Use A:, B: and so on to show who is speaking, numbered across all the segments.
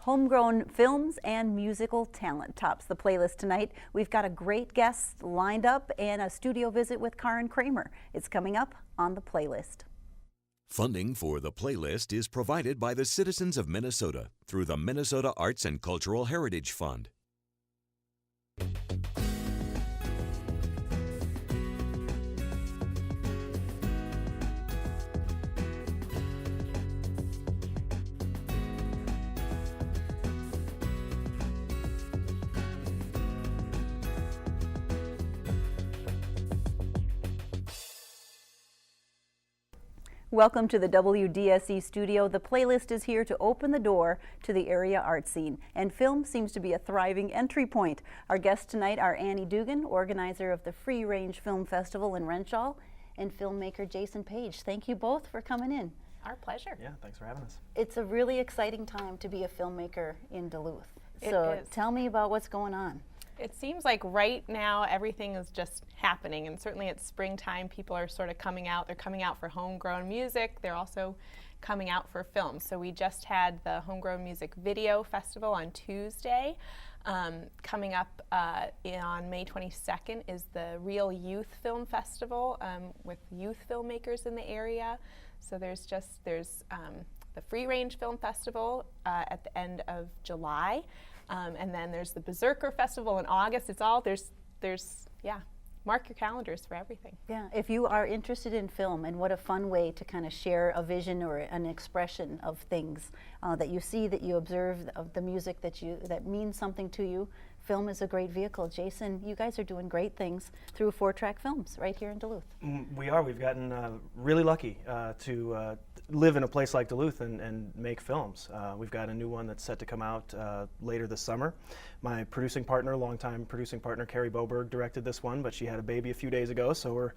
A: Homegrown films and musical talent tops the playlist tonight. We've got a great guest lined up and a studio visit with Karin Kraemer. It's coming up on the playlist.
B: Funding for the playlist is provided by the citizens of Minnesota through the Minnesota Arts and Cultural Heritage Fund.
A: Welcome to the WDSE studio. The playlist is here to open the door to the area art scene, and film seems to be a thriving entry point. Our guests tonight are Annie Dugan, organizer of the Free Range Film Festival in Renshaw, and filmmaker Jason Page. Thank you both for coming in.
C: Our pleasure.
D: Yeah, thanks for having us.
A: It's a really exciting time to be a filmmaker in Duluth.
C: It
A: So
C: is.
A: Tell me about what's going on.
C: It seems like right now everything is just happening, and certainly it's springtime. People are sort of coming out. They're coming out for homegrown music. They're also coming out for films. So we just had the Homegrown Music Video Festival on Tuesday. Coming up on May 22nd is the Real Youth Film Festival with youth filmmakers in the area. So there's the Free Range Film Festival at the end of July. And then there's the Berserker Festival in August. It's all, mark your calendars for everything.
A: Yeah, if you are interested in film, and what a fun way to kind of share a vision or an expression of things that you see, that you observe, of the music that means something to you, film is a great vehicle. Jason, you guys are doing great things through 4-Track Films right here in Duluth.
D: We are. We've gotten really lucky to live in a place like Duluth and make films. We've got a new one that's set to come out later this summer. My producing partner, longtime producing partner, Carrie Boberg, directed this one, but she had a baby a few days ago, so we're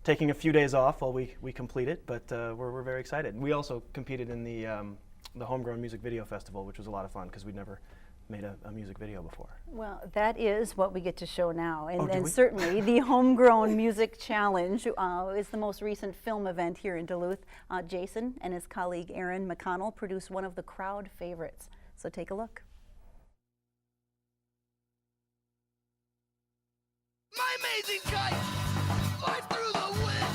D: taking a few days off while we complete it, but we're very excited. We also competed in the Homegrown Music Video Festival, which was a lot of fun because we'd never made a music video before.
A: Well, that is what we get to show now, and
D: we?
A: certainly the Homegrown Music Challenge is the most recent film event here in Duluth. Jason and his colleague Aaron McConnell produced one of the crowd favorites, so take a look.
E: My amazing kite flies through the wind.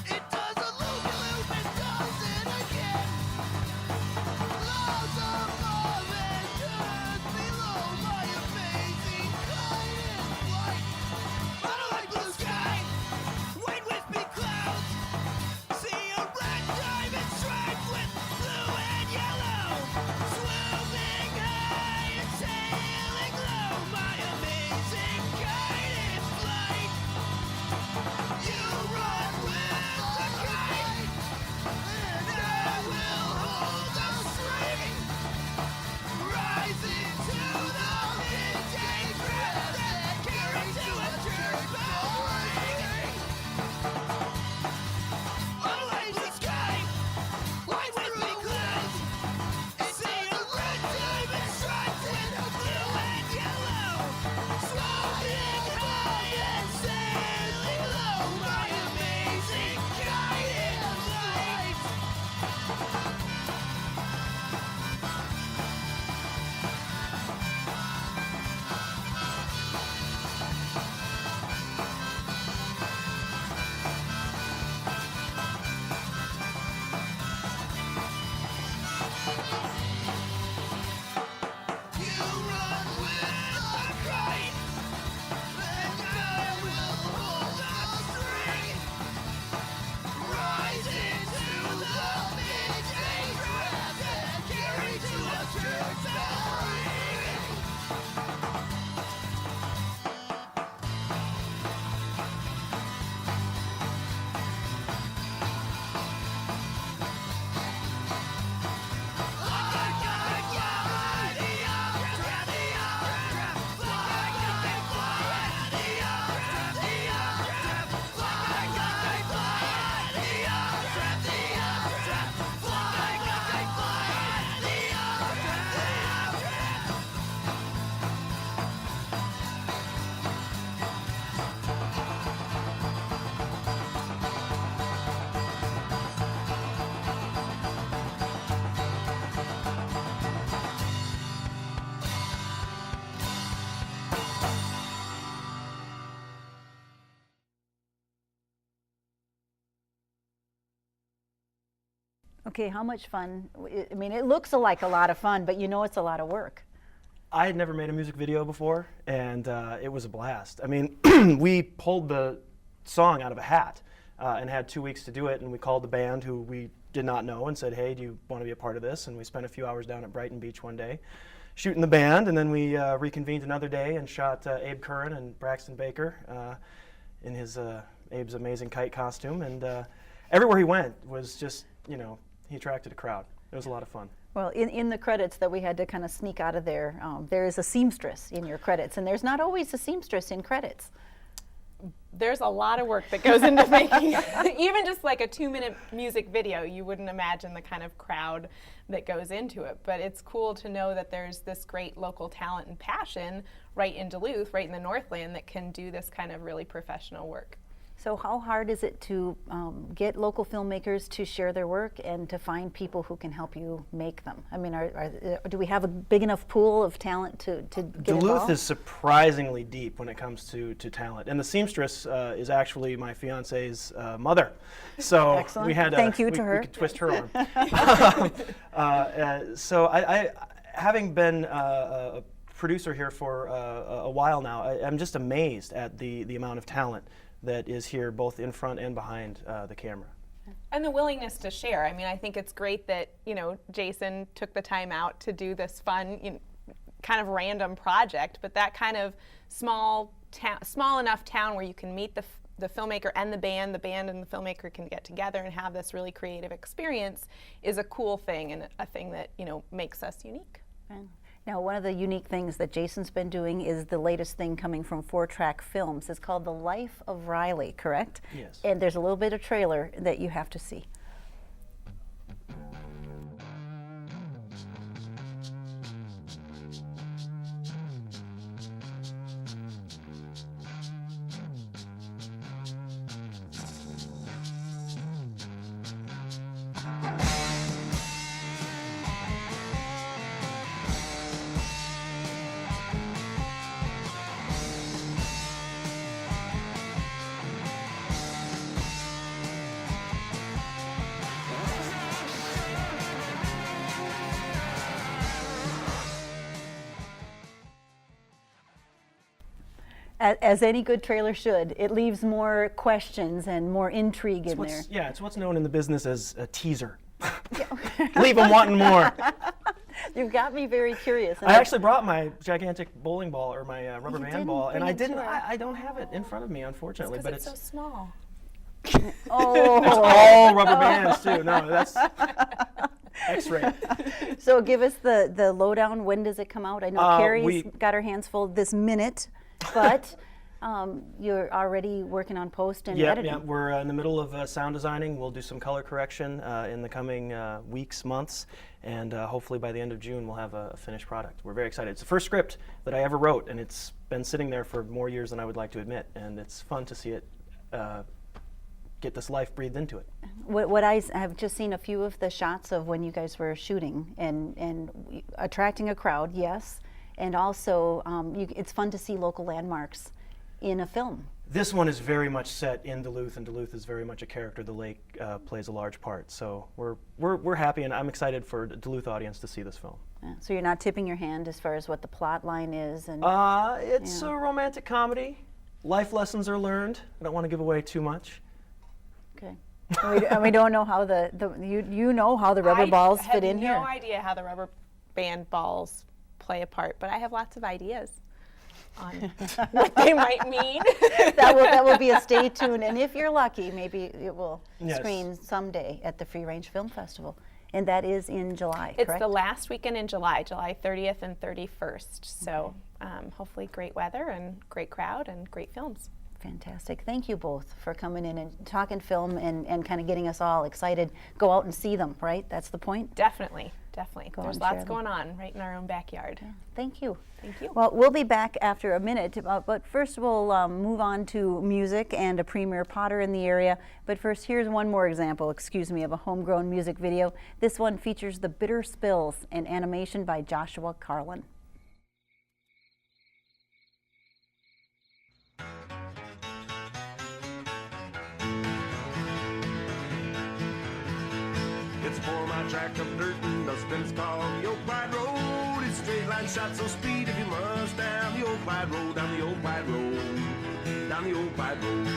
E: It does a loop and does it again. Clouds above and earth below. My amazing kite in flight. I don't like blue sky. White wispy clouds. See a red diamond stripe with blue and yellow. Swooping high and sailing low. My amazing kite in flight.
A: Okay, how much fun? I mean, it looks like a lot of fun, but you know it's a lot of work.
D: I had never made a music video before, and it was a blast. I mean, we pulled the song out of a hat and had 2 weeks to do it, and we called the band who we did not know and said, hey, do you want to be a part of this? And we spent a few hours down at Brighton Beach one day shooting the band, and then we reconvened another day and shot Abe Curran and Braxton Baker in his Abe's amazing kite costume, and everywhere he went was just, you know, he attracted a crowd. It was a lot of fun.
A: Well, in the credits that we had to kind of sneak out of there, there is a seamstress in your credits, and there's not always a seamstress in credits.
C: There's a lot of work that goes into making even just like a 2-minute music video. You wouldn't imagine the kind of crowd that goes into it, but it's cool to know that there's this great local talent and passion right in Duluth, right in the Northland, that can do this kind of really professional work.
A: So how hard is it to get local filmmakers to share their work and to find people who can help you make them? I mean, do we have a big enough pool of talent to get
D: Duluth
A: involved?
D: is surprisingly deep when it comes to talent, and the seamstress is actually my fiance's mother. So
A: Excellent.
D: we had
A: Thank you to
D: we
A: her.
D: could twist her arm. So I having been a producer here for a while now, I'm just amazed at the amount of talent that is here, both in front and behind the camera.
C: And the willingness to share. I mean, I think it's great that, you know, Jason took the time out to do this fun, you know, kind of random project, but that kind of small enough town where you can meet the filmmaker and the band and the filmmaker can get together and have this really creative experience is a cool thing, and a thing that, you know, makes us unique.
A: Now, one of the unique things that Jason's been doing is the latest thing coming from 4-Track Films. It's called The Life of Riley, correct?
D: Yes.
A: And there's a little bit of trailer that you have to see. As any good trailer should, it leaves more questions and more intrigue in there.
D: Yeah, it's what's known in the business as a teaser. Leave them wanting more.
A: You've got me very curious.
D: I actually brought my gigantic bowling ball, or my rubber
A: You
D: band
A: didn't
D: ball, and
A: bring
D: I
A: it to
D: didn't.
A: her.
D: I don't have it in front of me, unfortunately.
C: Because
D: But
C: it's so small.
A: Oh,
D: all rubber bands too. No, that's X-ray.
A: so give us the lowdown. When does it come out? I know Carrie's got her hands full this minute, but you're already working on post and editing.
D: Yeah, we're in the middle of sound designing. We'll do some color correction in the coming weeks, months, and hopefully by the end of June we'll have a finished product. We're very excited. It's the first script that I ever wrote, and it's been sitting there for more years than I would like to admit, and it's fun to see it get this life breathed into it.
A: What I have just seen a few of the shots of when you guys were shooting and attracting a crowd, yes, and also it's fun to see local landmarks in a film.
D: This one is very much set in Duluth, and Duluth is very much a character. The lake plays a large part, so we're happy, and I'm excited for the Duluth audience to see this film.
A: Yeah, so you're not tipping your hand as far as what the plot line is, and
D: it's a romantic comedy. Life lessons are learned. I don't want to give away too much.
A: okay. And we don't know how you know how the rubber balls fit in here.
C: I have no idea how the rubber band balls play a part, but I have lots of ideas on what they might mean.
A: that will be a stay tuned, and if you're lucky, maybe it will
D: Yes.
A: screen someday at the Free Range Film Festival, and that is in July,
C: It's
A: correct?
C: the last weekend in July, July 30th and 31st. So hopefully great weather and great crowd and great films.
A: Fantastic. Thank you both for coming in and talking film and kind of getting us all excited. Go out and see them, right? That's the point?
C: Definitely.
A: Go
C: There's
A: and
C: lots
A: share them.
C: going on right in our own backyard.
A: Thank you.
C: Thank you.
A: Well, we'll be back after a minute, but first we'll move on to music and a premier potter in the area. But first, here's one more example, of a homegrown music video. This one features The Bitter Spills, and animation by Joshua Carlin.
F: It's 4 track of dirt and dust, and it's called the Old Clyde Road. It's straight line shot, so speed if you must. Down the Old Clyde Road, down the Old Clyde Road, down the Old Clyde Road.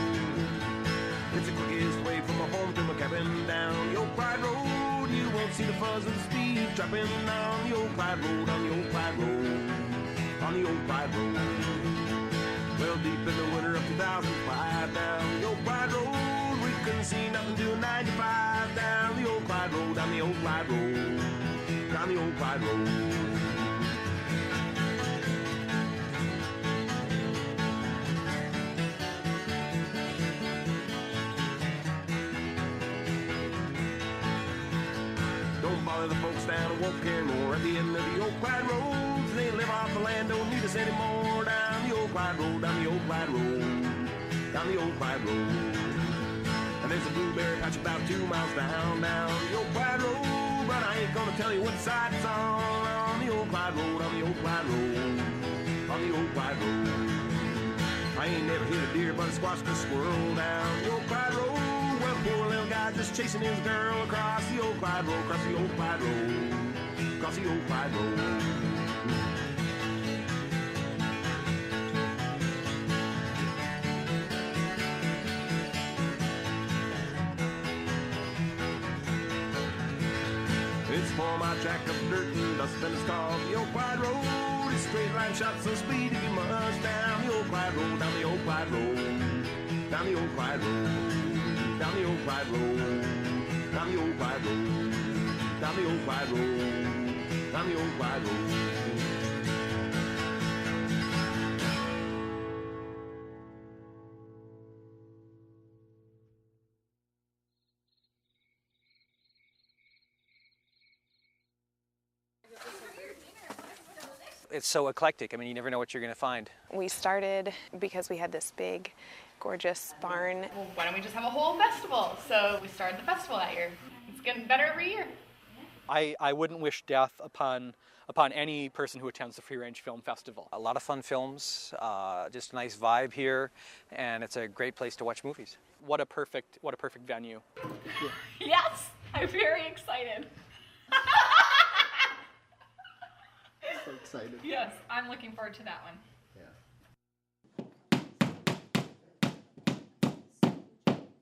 F: It's the quickest way from my home to my cabin. Down the Old Clyde Road, you won't see the fuzz of the speed trapping. Down the Old Clyde Road, on the Old Clyde Road, on the Old Clyde Road. Well, deep in the winter of 2005, down the Old Clyde Road, we couldn't see nothing till 95. Down the Old Clyde Road, down the Old Clyde Road, down the Old Clyde Road. Don't bother the folks down at Wokenmore at the end of the Old Clyde Road. They live off the land, don't need us anymore. Down the Old Clyde Road, down the Old Clyde Road, down the Old Clyde Road. And there's a blueberry patch about 2 miles down the Old Clyde Road. But I ain't gonna tell you what side it's on the Old Clyde Road, on the Old Clyde Road, on the Old Clyde Road. I ain't never hit a deer, but I squashed a squirrel down the Old Clyde Road. Well, poor little guy just chasing his girl across the Old Clyde Road, across the Old Clyde Road, across the Old Clyde Road. It's for my track of dirt and dust, and it's called the Old Clyde Road. It's straight line shot, so speed if you must. Down the Old Clyde Road, down the Old Clyde Road, down the Old Clyde Road, down the Old Clyde Road, down the Old Clyde Road, down the Old Clyde Road, down the Old Clyde Road.
G: It's so eclectic. I mean, you never know what you're going to find.
C: We started because we had this big, gorgeous barn.
H: Well, why don't we just have a whole festival? So we started the festival that year. It's getting better every year.
G: I wouldn't wish death upon any person who attends the Free Range Film Festival. A lot of fun films, just a nice vibe here, and it's a great place to watch movies. What a perfect venue.
H: Yes, I'm very excited.
I: So excited.
H: Yes, I'm looking forward to that one.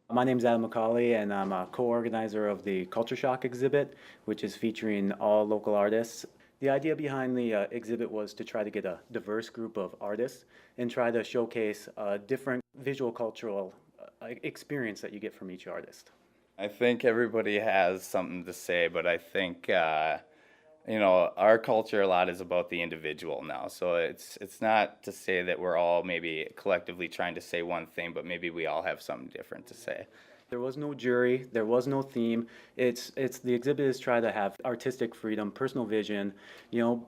J: My name's Adam McCauley, and I'm a co-organizer of the Culture Shock exhibit, which is featuring all local artists. The idea behind the exhibit was to try to get a diverse group of artists and try to showcase a different visual cultural experience that you get from each artist.
K: I think everybody has something to say, but I think our culture a lot is about the individual now. So it's not to say that we're all maybe collectively trying to say one thing, but maybe we all have something different to say.
J: There was no jury, there was no theme. It's the exhibit is try to have artistic freedom, personal vision,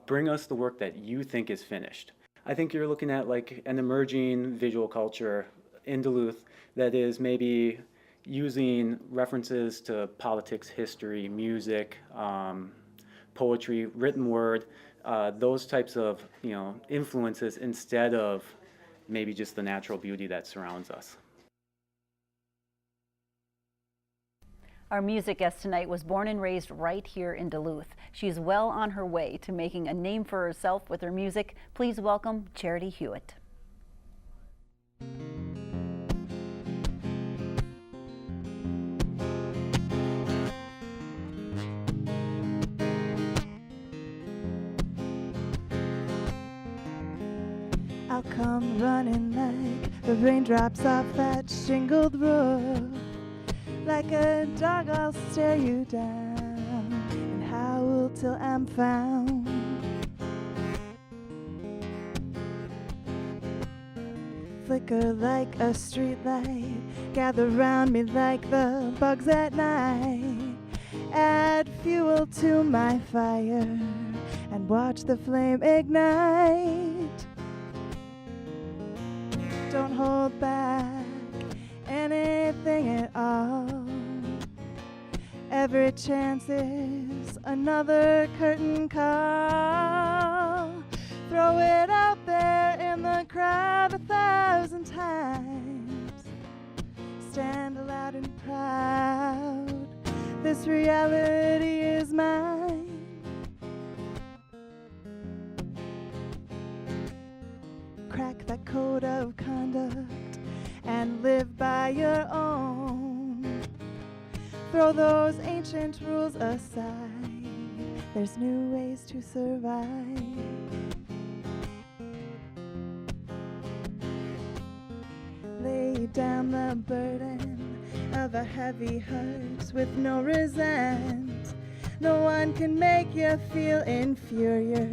J: bring us the work that you think is finished. I think you're looking at like an emerging visual culture in Duluth that is maybe using references to politics, history, music, poetry, written word, those types of influences instead of maybe just the natural beauty that surrounds us.
A: Our music guest tonight was born and raised right here in Duluth. She's well on her way to making a name for herself with her music. Please welcome Charity Huot.
L: I'll come running like the raindrops off that shingled roof. Like a dog I'll stare you down and howl till I'm found. Flicker like a street light, gather round me like the bugs at night. Add fuel to my fire and watch the flame ignite. Don't hold back anything at all. Every chance is another curtain call. Throw it out there in the crowd 1,000 times. Stand loud and proud. This reality is mine. Crack that code of conduct and live by your own. Throw those ancient rules aside. There's new ways to survive. Lay down the burden of a heavy heart with no resent. No one can make you feel inferior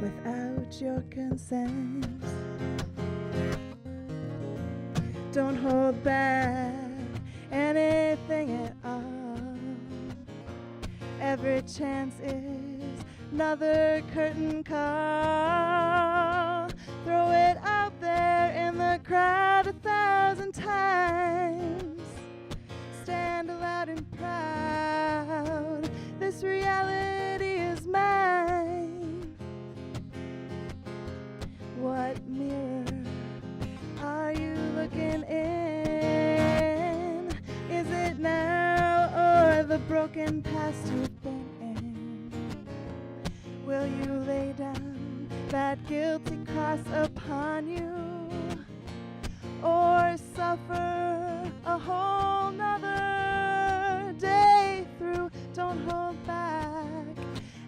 L: without your consent. Don't hold back anything at all. Every chance is another curtain call. Throw it out there in the crowd 1,000 times. Stand loud and proud. This reality is mine. What mirror are you looking in? Is it now or the broken past you've been in? Will you lay down that guilty cross upon you, or suffer a whole nother day through? Don't hold back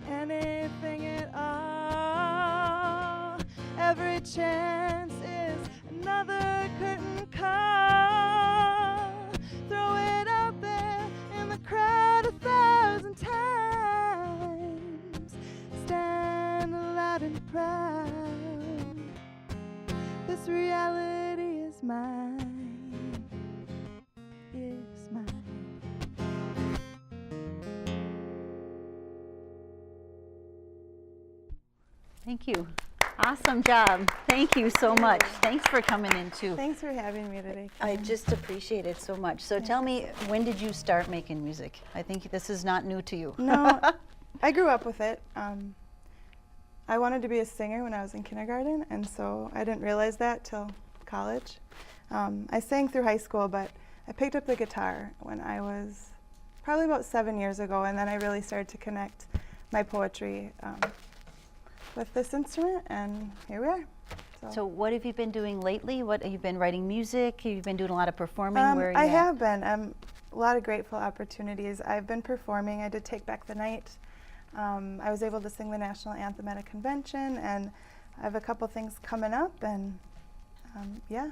L: anything at all. Every chance is another curtain call. Throw it out there in the crowd 1,000 times. Stand loud and proud. This reality is mine. Is mine.
A: Thank you. Awesome job. Thank you so much. Thanks for coming in too.
L: Thanks for having me today.
A: I just appreciate it so much. So tell me, when did you start making music? I think this is not new to you.
L: No, I grew up with it. I wanted to be a singer when I was in kindergarten, and so I didn't realize that till college. I sang through high school, but I picked up the guitar when I was probably about 7 years ago, and then I really started to connect my poetry with this instrument, and here we are.
A: So what have you been doing lately? What have you been writing music? Have you been doing a lot of performing? Where
L: I have been. A lot of grateful opportunities. I've been performing. I did Take Back the Night. I was able to sing the national anthem at a convention, and I have a couple things coming up, and yeah,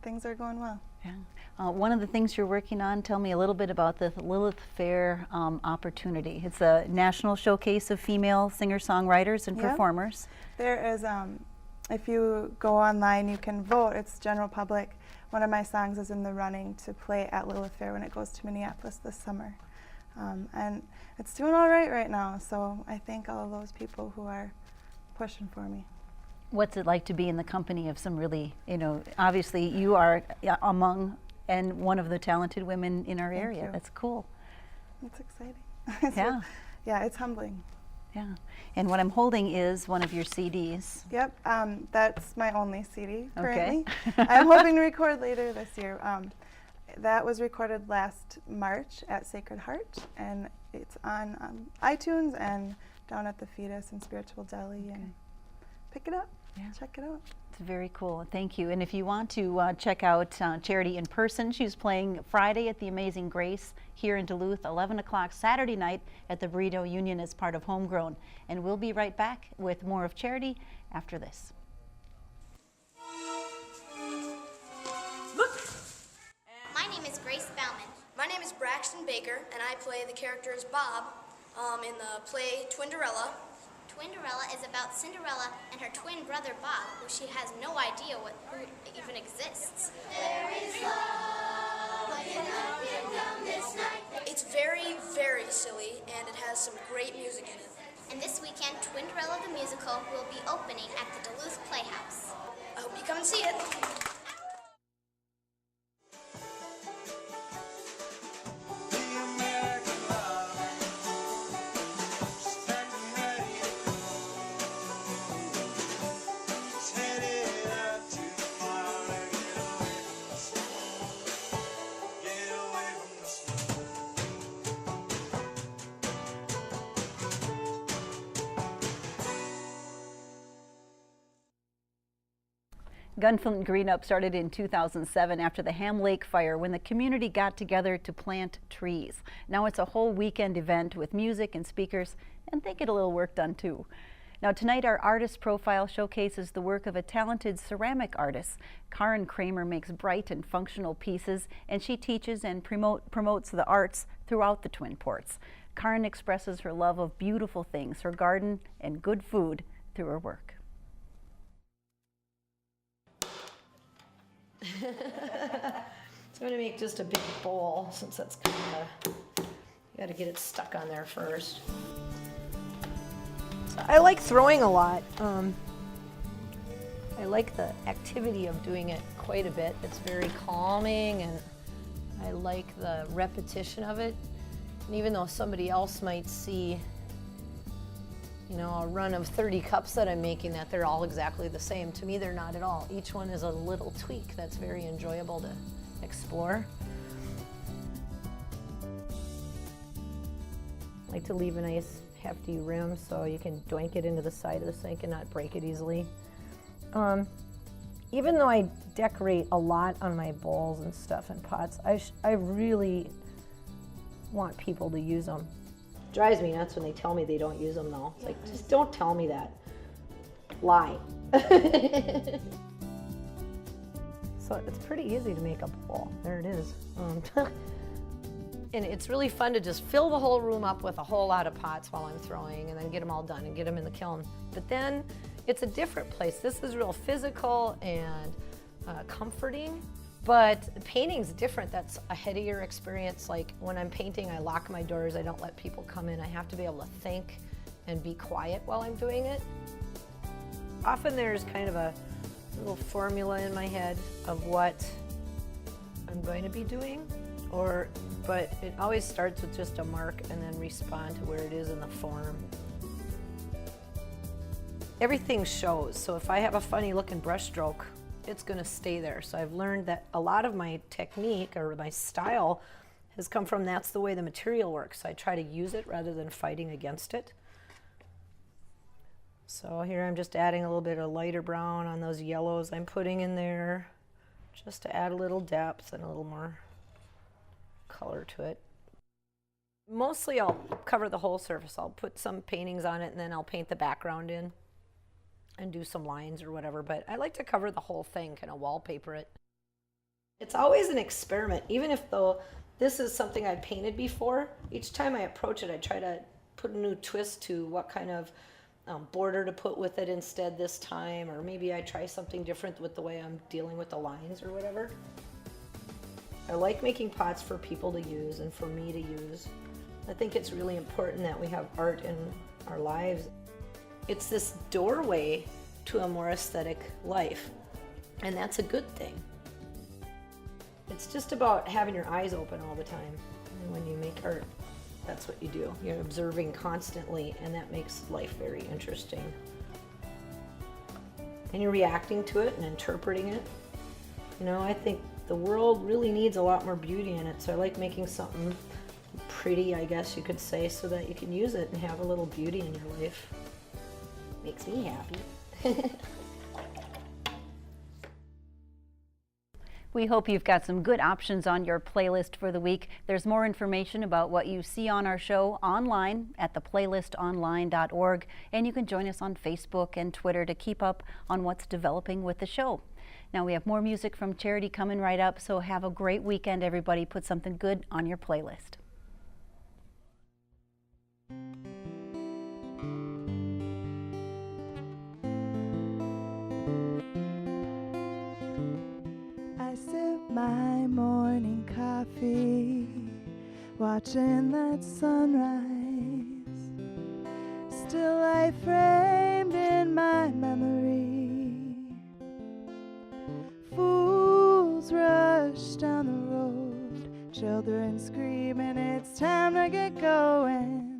L: things are going well.
A: Yeah. One of the things you're working on, tell me a little bit about the Duluth Fair opportunity. It's a national showcase of female singer-songwriters and performers.
L: There is, if you go online, you can vote. It's general public. One of my songs is in the running to play at Duluth Fair when it goes to Minneapolis this summer. And it's doing all right now, so I thank all of those people who are pushing for me.
A: What's it like to be in the company of some really, obviously you are among and one of the talented women in our area. That's cool.
L: It's exciting.
A: Yeah.
L: Yeah, it's humbling.
A: Yeah. And what I'm holding is one of your CDs.
L: Yep, that's my only CD currently. Okay. I'm hoping to record later this year. That was recorded last March at Sacred Heart, and it's on iTunes and down at the Fetus and Spiritual Deli. And pick it up. Yeah. Check it out.
A: It's very cool. Thank you. And if you want to check out Charity in person, she's playing Friday at the Amazing Grace here in Duluth, 11 o'clock Saturday night at the Burrito Union as part of Homegrown. And we'll be right back with more of Charity after this.
M: My name is Grace Bauman.
N: My name is Braxton Baker, and I play the character as Bob in the play Twinderella.
M: Twinderella is about Cinderella and her twin brother Bob, who she has no idea who even exists.
E: There is love flying up and down this night.
N: It's very, very silly, and it has some great music in it.
M: And this weekend, Twinderella the musical will be opening at the Duluth Playhouse.
N: I hope you come and see it.
A: Gunflint Green Up started in 2007 after the Ham Lake fire when the community got together to plant trees. Now it's a whole weekend event with music and speakers, and they get a little work done too. Now tonight our artist profile showcases the work of a talented ceramic artist. Karin Kraemer makes bright and functional pieces, and she teaches and promotes the arts throughout the Twin Ports. Karin expresses her love of beautiful things, her garden, and good food through her work.
O: So I'm going to make just a big bowl, since that's kind of, you got to get it stuck on there first. So I like throwing a lot. I like the activity of doing it quite a bit. It's very calming, and I like the repetition of it. And even though somebody else might see, you know, a run of 30 cups that I'm making that they're all exactly the same, to me they're not at all. Each one is a little tweak that's very enjoyable to explore. I like to leave a nice hefty rim so you can doink it into the side of the sink and not break it easily. Even though I decorate a lot on my bowls and stuff and pots, I really want people to use them. Drives me nuts when they tell me they don't use them though. It's like, just don't tell me that. Lie. So it's pretty easy to make a bowl. There it is. And it's really fun to just fill the whole room up with a whole lot of pots while I'm throwing, and then get them all done and get them in the kiln. But then it's a different place. This is real physical and comforting. But painting's different. That's a headier experience. Like when I'm painting, I lock my doors. I don't let people come in. I have to be able to think and be quiet while I'm doing it. Often there's kind of a little formula in my head of what I'm going to be doing, but it always starts with just a mark and then respond to where it is in the form. Everything shows. So if I have a funny looking brush stroke, it's going to stay there. So I've learned that a lot of my technique or my style has come from that's the way the material works. I try to use it rather than fighting against it. So here I'm just adding a little bit of lighter brown on those yellows I'm putting in there, just to add a little depth and a little more color to it. Mostly I'll cover the whole surface. I'll put some paintings on it and then I'll paint the background in and do some lines or whatever, but I like to cover the whole thing, kind of wallpaper it. It's always an experiment, even if though this is something I've painted before. Each time I approach it, I try to put a new twist to what kind of border to put with it instead this time, or maybe I try something different with the way I'm dealing with the lines or whatever. I like making pots for people to use and for me to use. I think it's really important that we have art in our lives. It's this doorway to a more aesthetic life, and that's a good thing. It's just about having your eyes open all the time. And when you make art, that's what you do. You're observing constantly, and that makes life very interesting. And you're reacting to it and interpreting it. You know, I think the world really needs a lot more beauty in it, so I like making something pretty, I guess you could say, so that you can use it and have a little beauty in your life. Makes me happy.
A: We hope you've got some good options on your playlist for the week. There's more information about what you see on our show online at theplaylistonline.org, and you can join us on Facebook and Twitter to keep up on what's developing with the show. Now we have more music from Charity coming right up, so have a great weekend, everybody. Put something good on your playlist.
L: I sip my morning coffee, watching that sunrise. Still life framed in my memory. Fools rush down the road, children screaming, it's time to get going.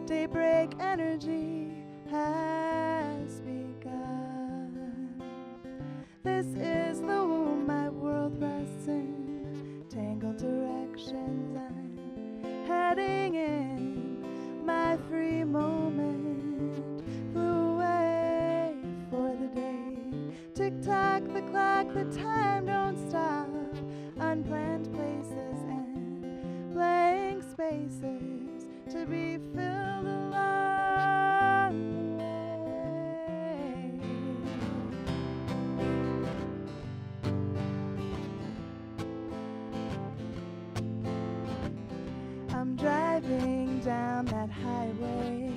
L: Daybreak energy has begun. This is the womb my world rests in, tangled directions I'm heading in. My free moment flew away for the day. Tick-tock down that highway,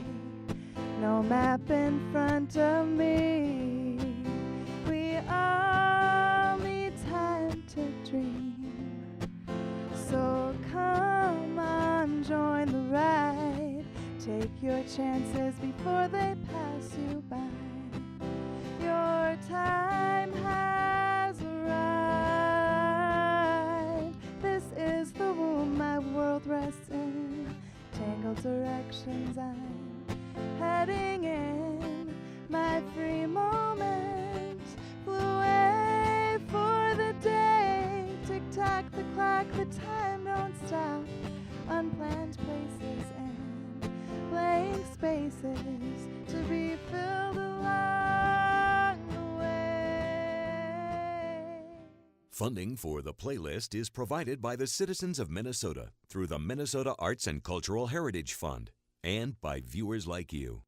L: no map in front of me. We all need time to dream, so come on, join the ride. Take your chances before they pass you by. Your time has arrived. This is the womb my world rests in. Tangled directions I'm heading in. My free moment flew away for the day. Tick-tock the clock, the time don't stop. Unplanned places and blank spaces to be filled along the way.
B: Funding for the playlist is provided by the citizens of Minnesota through the Minnesota Arts and Cultural Heritage Fund and by viewers like you.